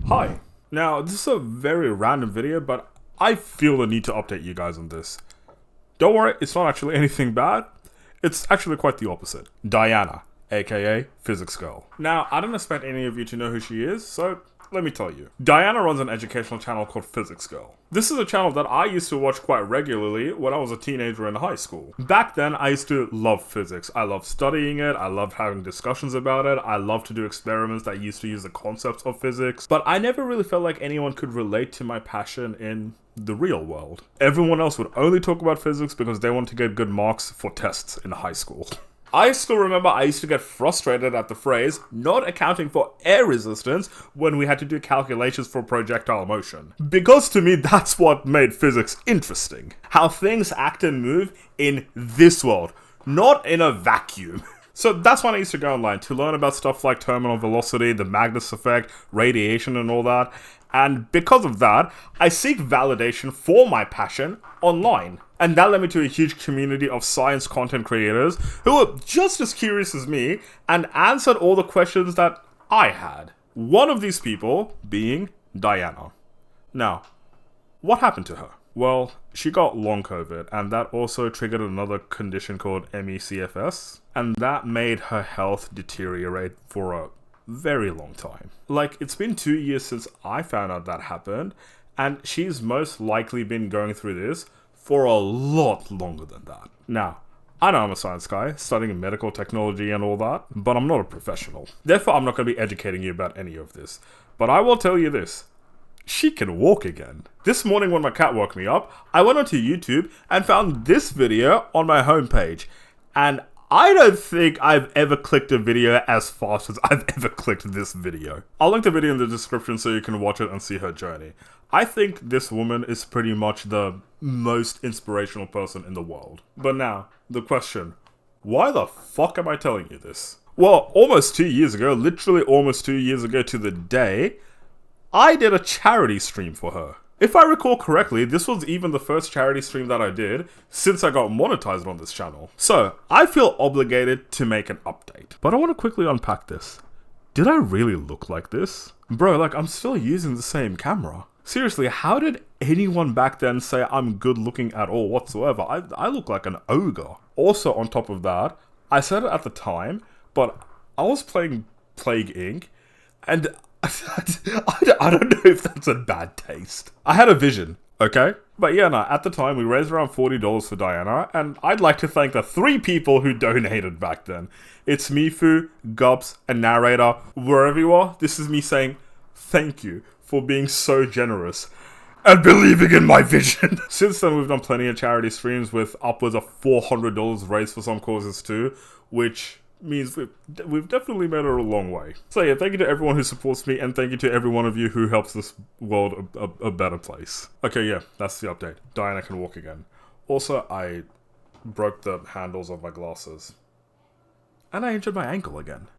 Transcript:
Hi. Now, this is a very random video, but I feel the need to update you guys on this. Don't worry, it's not actually anything bad. It's actually quite the opposite. Diana, aka Physics Girl. Now, I don't expect any of you to know who she is, so let me tell you. Diana runs an educational channel called Physics Girl. This is a channel that I used to watch quite regularly when I was a teenager in high school. Back then, I used to love physics. I loved studying it, I loved having discussions about it, I loved to do experiments that used to use the concepts of physics, but I never really felt like anyone could relate to my passion in the real world. Everyone else would only talk about physics because they wanted to get good marks for tests in high school. I still remember I used to get frustrated at the phrase not accounting for air resistance when we had to do calculations for projectile motion. Because to me, that's what made physics interesting. How things act and move in this world, not in a vacuum. So that's when I used to go online to learn about stuff like terminal velocity, the Magnus effect, radiation and all that. And because of that, I seek validation for my passion online. And that led me to a huge community of science content creators who were just as curious as me and answered all the questions that I had. One of these people being Diana. Now, what happened to her? Well, she got long COVID, and that also triggered another condition called MECFS, and that made her health deteriorate for a very long time. Like, it's been 2 years since I found out that happened, and she's most likely been going through this for a lot longer than that. Now, I know I'm a science guy, studying medical technology and all that, but I'm not a professional. Therefore, I'm not going to be educating you about any of this. But I will tell you this. She can walk again. This morning when my cat woke me up, I went onto YouTube and found this video on my homepage. And I don't think I've ever clicked a video as fast as I've ever clicked this video. I'll link the video in the description so you can watch it and see her journey. I think this woman is pretty much the most inspirational person in the world. But now, the question, why the fuck am I telling you this? Well, almost 2 years ago, literally almost 2 years ago to the day, I did a charity stream for her. If I recall correctly, this was even the first charity stream that I did since I got monetized on this channel. So, I feel obligated to make an update. But I want to quickly unpack this. Did I really look like this? Bro, like, I'm still using the same camera. Seriously, how did anyone back then say I'm good looking at all whatsoever? I look like an ogre. Also, on top of that, I said it at the time, but I was playing Plague Inc. and I don't know if that's a bad taste. I had a vision, okay? But yeah, no, at the time, we raised around $40 for Diana, and I'd like to thank the 3 people who donated back then. It's Mifu, Gups, and Narrator. Wherever you are, this is me saying thank you for being so generous and believing in my vision. Since then, we've done plenty of charity streams with upwards of $400 raised for some causes too, which means we've definitely made it a long way. So yeah, thank you to everyone who supports me, and thank you to every one of you who helps this world a better place. Okay, yeah, that's the update. Diana can walk again. Also, I broke the handles of my glasses. And I injured my ankle again.